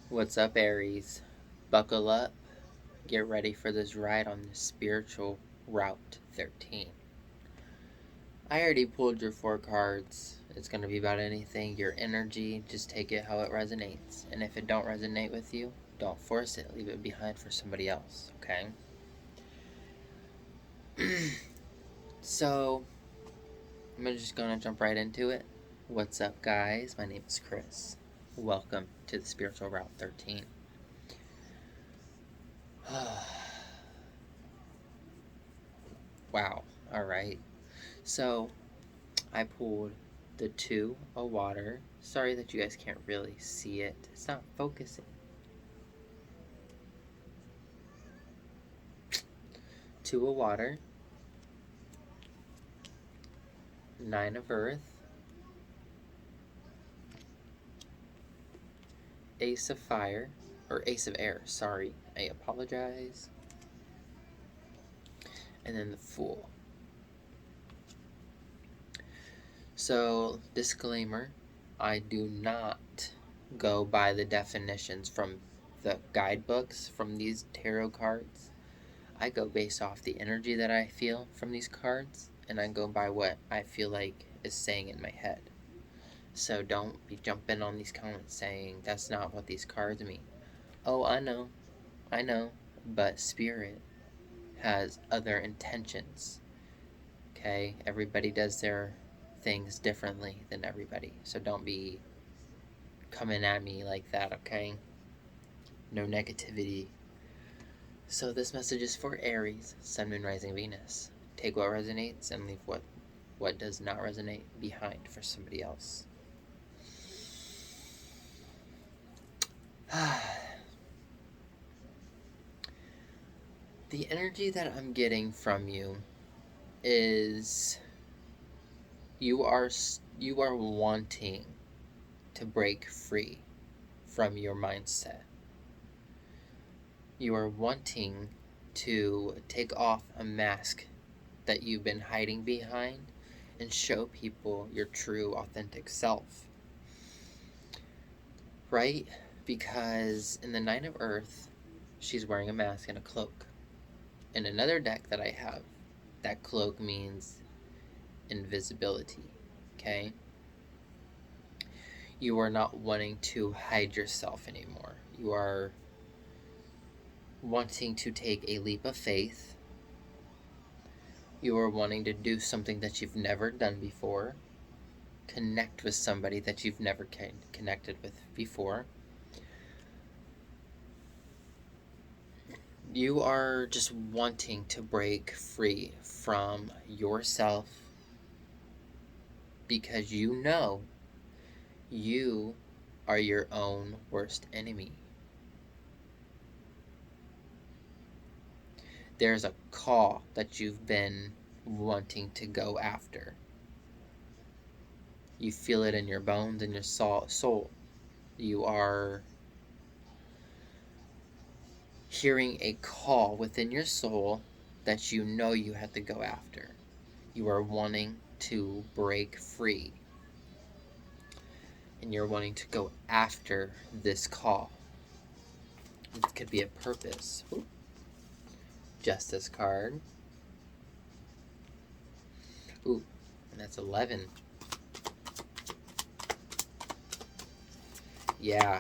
What's up, Aries? Buckle up. Get ready for this ride on the spiritual Route 13. I already pulled your 4 cards. It's going to be about anything, your energy. Just take it how it resonates. And if it don't resonate with you, don't force it. Leave it behind for somebody else, okay? So, I'm just going to jump right into it. What's up, guys? My name is Chris. Welcome to the spiritual Route 13. Wow. All right. So, I pulled the 2 of water. Sorry that you guys can't really see it. It's not focusing. 2 of water. 9 of earth. Ace of fire. Or ace of air. Sorry. I apologize. And then the fool. So, disclaimer. I do not go by the definitions from the guidebooks from these tarot cards. I go based off the energy that I feel from these cards, and I go by what I feel like is saying in my head. So don't be jumping on these comments saying that's not what these cards mean. Oh, I know, but Spirit has other intentions. Okay, everybody does their things differently than everybody, so don't be coming at me like that, okay? No negativity. So this message is for Aries, Sun, Moon, Rising, Venus. Take what resonates and leave what does not resonate behind for somebody else. The energy that I'm getting from you is you are wanting to break free from your mindset. You are wanting to take off a mask that you've been hiding behind and show people your true, authentic self. Right? Because in the 9 of earth, she's wearing a mask and a cloak. In another deck that I have, that cloak means invisibility. Okay? You are not wanting to hide yourself anymore. You are wanting to take a leap of faith. You are wanting to do something that you've never done before. Connect with somebody that you've never connected with before. You are just wanting to break free from yourself because you know you are your own worst enemy. There's a call that you've been wanting to go after. You feel it in your bones and your soul. You are hearing a call within your soul that you know you have to go after. You are wanting to break free. And you're wanting to go after this call. It could be a purpose. Ooh. Justice card. Ooh, and that's 11. Yeah.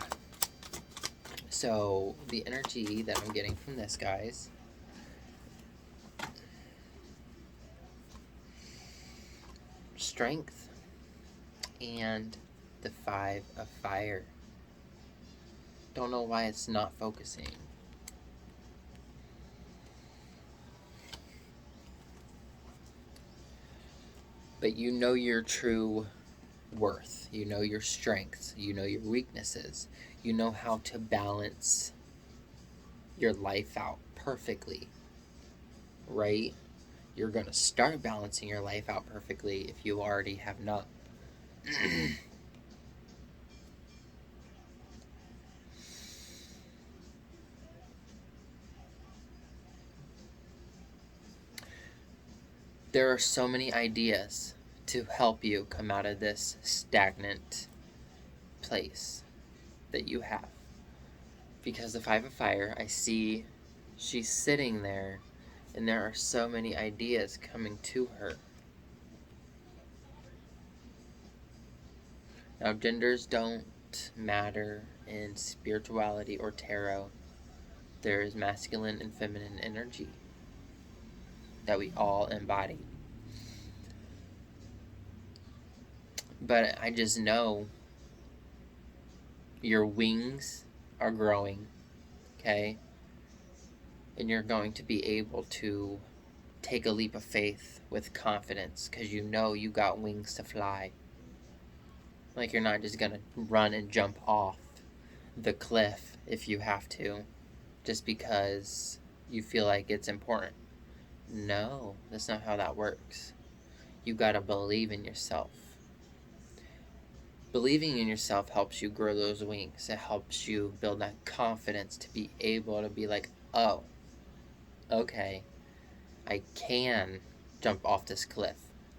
So the energy that I'm getting from this, guys, strength and the 5 of fire. Don't know why it's not focusing. But you know your true worth. You know your strengths. You know your weaknesses. You know how to balance your life out perfectly, right? You're going to start balancing your life out perfectly if you already have not. There are so many ideas to help you come out of this stagnant place that you have. Because the Five of Fire, I see she's sitting there, and there are so many ideas coming to her. Now, genders don't matter in spirituality or tarot. There is masculine and feminine energy that we all embody. But I just know your wings are growing, okay? And you're going to be able to take a leap of faith with confidence because you know you got wings to fly. Like, you're not just gonna run and jump off the cliff if you have to, just because you feel like it's important. No, that's not how that works. You gotta believe in yourself. Believing in yourself helps you grow those wings. It helps you build that confidence to be able to be like, oh, okay, I can jump off this cliff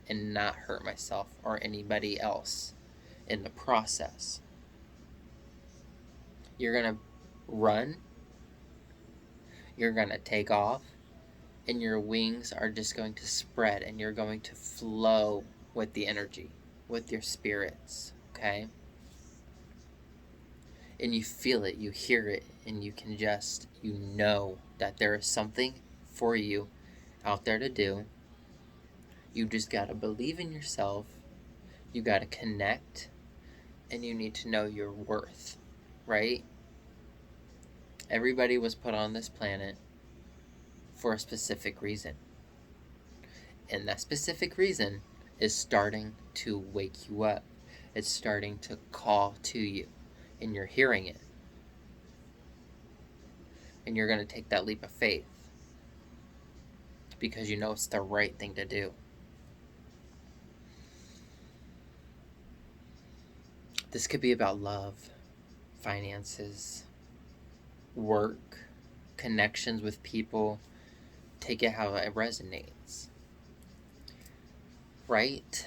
and not hurt myself or anybody else in the process. You're gonna run, you're gonna take off, and your wings are just going to spread and you're going to flow with the energy, with your spirits, okay? And you feel it, you hear it, and you can just, you know that there is something for you out there to do. You just gotta believe in yourself, you gotta connect, and you need to know your worth, right? Everybody was put on this planet for a specific reason. And that specific reason is starting to wake you up. It's starting to call to you, and you're hearing it. And you're going to take that leap of faith because you know it's the right thing to do. This could be about love, finances, work, connections with people. Take it how it resonates. Right?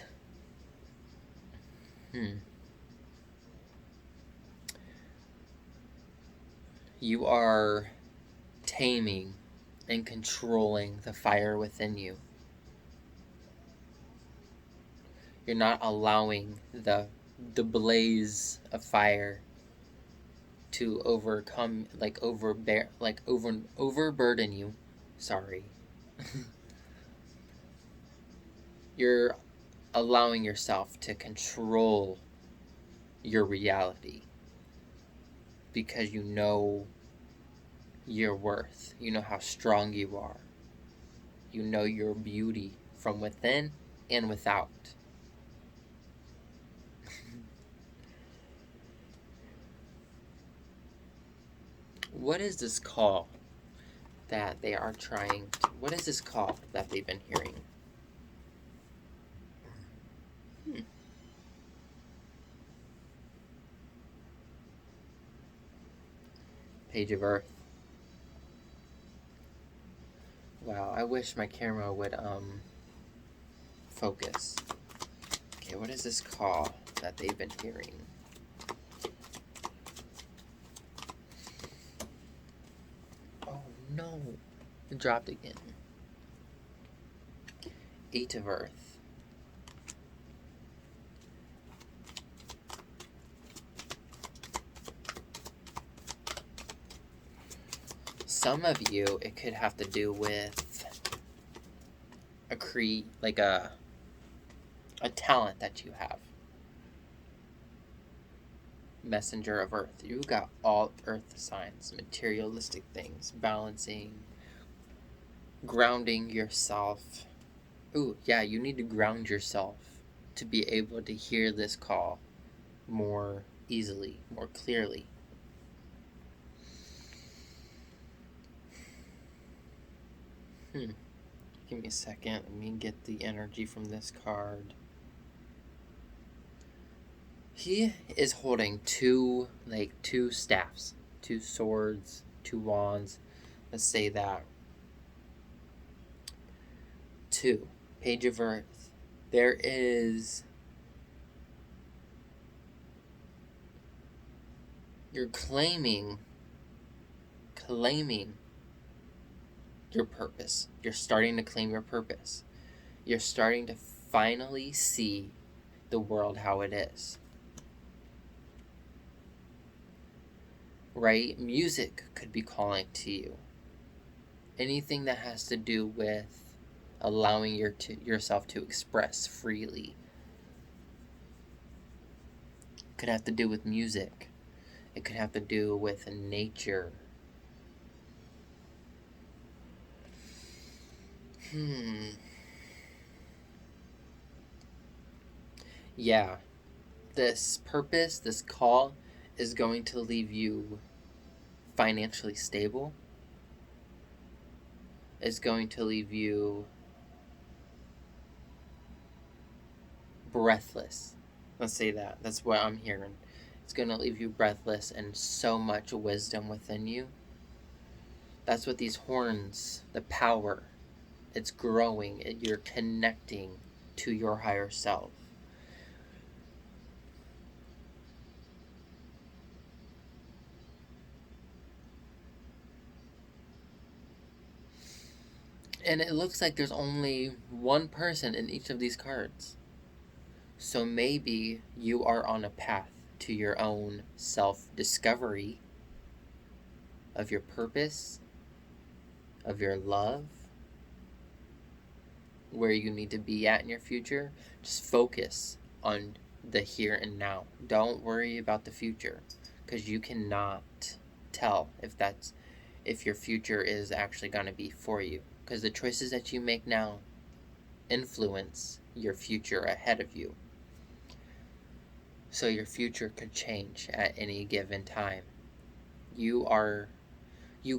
You are taming and controlling the fire within you. You're not allowing the blaze of fire to overcome, overburden you. Sorry. You're allowing yourself to control your reality because you know your worth. You know how strong you are. You know your beauty from within and without. What is this call that they are trying to, what is this call that they've been hearing? Page of Earth. Wow, I wish my camera would focus. Okay, what is this call that they've been hearing? Oh no, it dropped again. Eight of Earth. Some of you, it could have to do with a talent that you have. Messenger of Earth. You got all Earth signs, materialistic things, balancing, grounding yourself. Ooh, yeah, you need to ground yourself to be able to hear this call more easily, more clearly. Give me a second. Let me get the energy from this card. He is holding two staffs, two swords, two wands. Let's say that. Two. Page of Earth. There is... You're claiming claiming your purpose. You're starting to claim your purpose. You're starting to finally see the world how it is. Right? Music could be calling to you. Anything that has to do with allowing yourself to express freely. Could have to do with music. It could have to do with nature. Yeah, this purpose, this call, is going to leave you financially stable. It's going to leave you breathless. Let's say that. That's what I'm hearing. It's going to leave you breathless and so much wisdom within you. That's what these horns, the power, it's growing. You're connecting to your higher self. And it looks like there's only one person in each of these cards. So maybe you are on a path to your own self-discovery of your purpose, of your love, where you need to be at in your future. Just focus on the here and now. Don't worry about the future, because you cannot tell if your future is actually going to be for you, because the choices that you make now influence your future ahead of you. So your future could change at any given time. You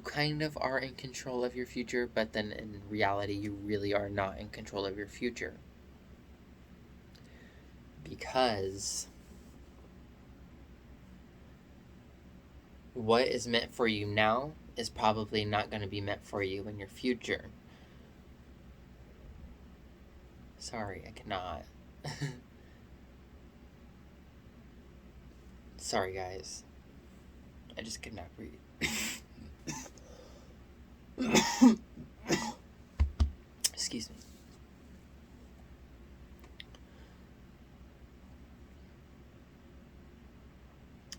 kind of are in control of your future, but then in reality, you really are not in control of your future. Because what is meant for you now is probably not going to be meant for you in your future. Sorry, I cannot. Sorry, guys. I just could not breathe. Excuse me.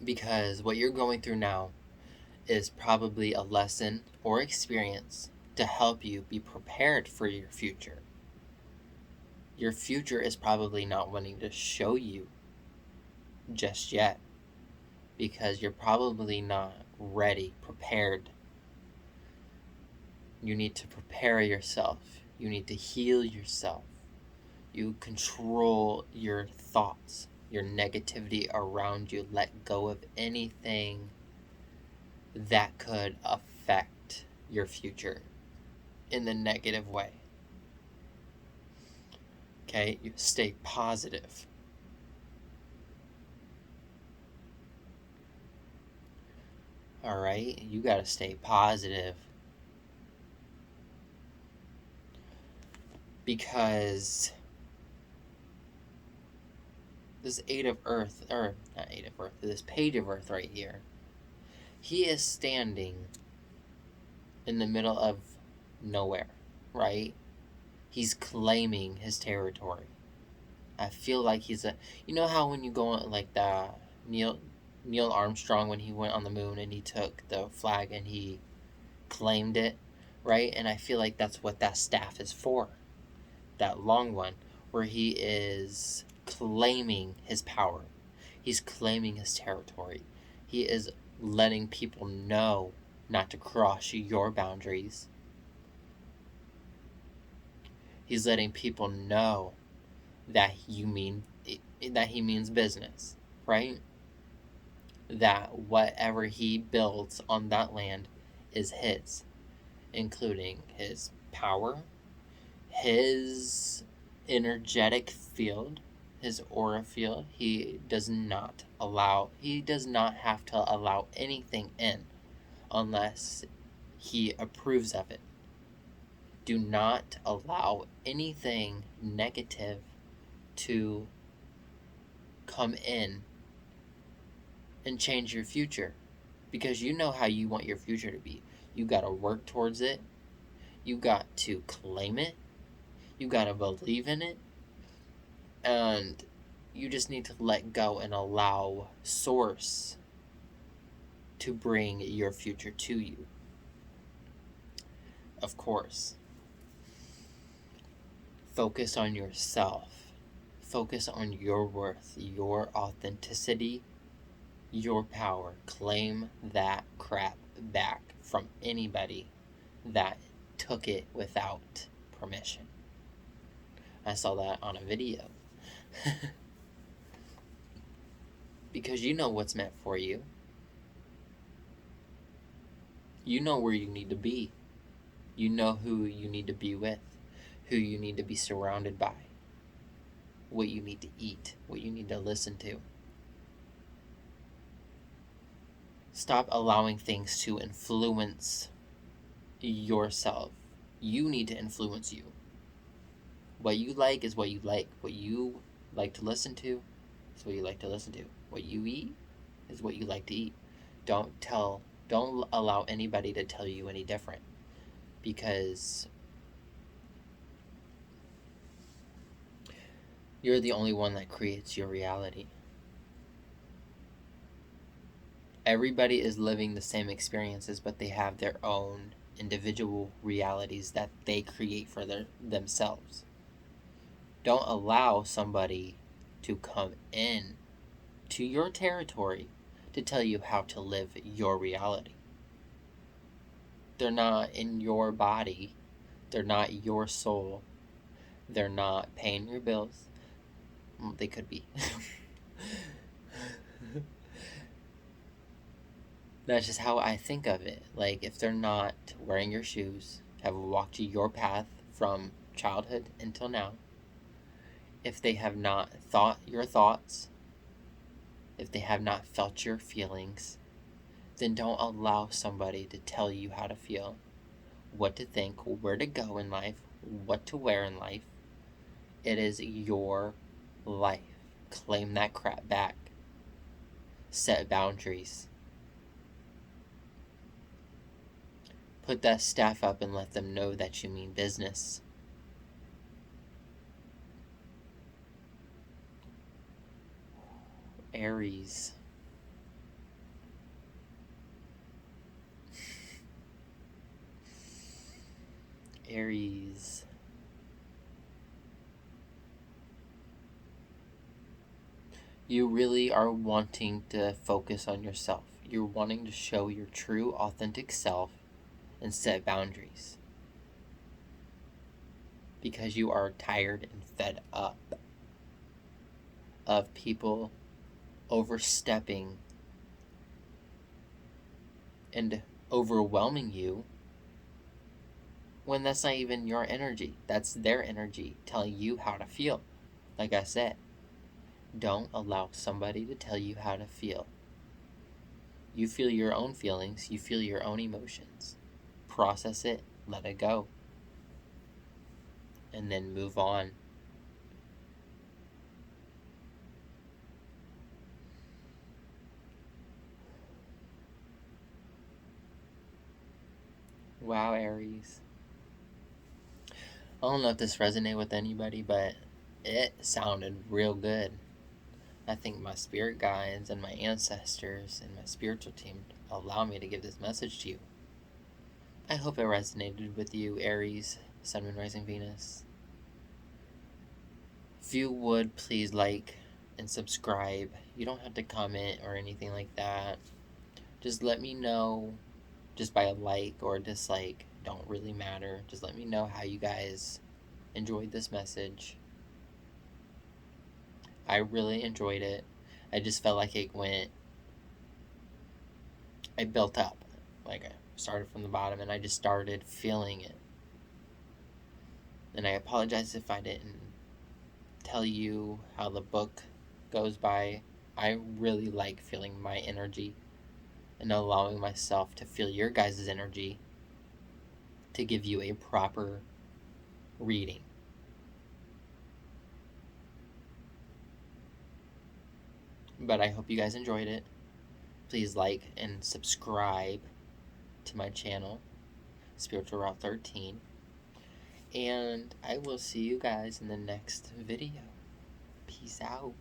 Because what you're going through now is probably a lesson or experience to help you be prepared for your future. Your future is probably not wanting to show you just yet, because you're probably not ready, prepared. You need to prepare yourself. You need to heal yourself. You control your thoughts, your negativity around you. Let go of anything that could affect your future in the negative way. Okay? You stay positive. All right? You got to stay positive. Because this Eight of Earth, or not Eight of Earth, this Page of Earth right here, he is standing in the middle of nowhere, right? He's claiming his territory. I feel like he's you know how when you go on, like the Neil Armstrong, when he went on the moon and he took the flag and he claimed it, right? And I feel like that's what that staff is for. That long one, where he is claiming his power. He's claiming his territory. He is letting people know not to cross your boundaries. He's letting people know that he means business, right? That whatever he builds on that land is his, including his power, his energetic field, his aura field. He does not have to allow anything in unless he approves of it. Do not allow anything negative to come in and change your future, because you know how you want your future to be. You got to work towards it. You got to claim it. You got to believe in it. And you just need to let go and allow Source to bring your future to you. Of course, focus on yourself. Focus on your worth, your authenticity, your power. Claim that crap back from anybody that took it without permission. I saw that on a video. Because you know what's meant for you. You know where you need to be. You know who you need to be with, who you need to be surrounded by, what you need to eat, what you need to listen to. Stop allowing things to influence yourself. You need to influence you. What you like is what you like. What you like to listen to is what you like to listen to. What you eat is what you like to eat. Don't allow anybody to tell you any different, because you're the only one that creates your reality. Everybody is living the same experiences, but they have their own individual realities that they create for themselves. Don't allow somebody to come in to your territory to tell you how to live your reality. They're not in your body. They're not your soul. They're not paying your bills. Well, they could be. That's just how I think of it. Like, if they're not wearing your shoes, have walked your path from childhood until now, if they have not thought your thoughts, if they have not felt your feelings, then don't allow somebody to tell you how to feel, what to think, where to go in life, what to wear in life. It is your life. Claim that crap back. Set boundaries. Put that staff up and let them know that you mean business. Aries. Aries. You really are wanting to focus on yourself. You're wanting to show your true, authentic self and set boundaries. Because you are tired and fed up of people overstepping and overwhelming you when that's not even your energy. That's their energy telling you how to feel. Like I said, don't allow somebody to tell you how to feel. You feel your own feelings, you feel your own emotions. Process it, let it go, and then move on. Wow, Aries. I don't know if this resonated with anybody, but it sounded real good. I think my spirit guides and my ancestors and my spiritual team allow me to give this message to you. I hope it resonated with you, Aries, Sun, Moon, Rising, Venus. If you would, please like and subscribe. You don't have to comment or anything like that. Just let me know, just by a like or a dislike. Don't really matter. Just let me know how you guys enjoyed this message. I really enjoyed it. I just felt like I built up. Like, I started from the bottom and I just started feeling it. And I apologize if I didn't tell you how the book goes by. I really like feeling my energy and allowing myself to feel your guys' energy to give you a proper reading. But I hope you guys enjoyed it. Please like and subscribe to my channel, Spiritual Route 13. And I will see you guys in the next video. Peace out.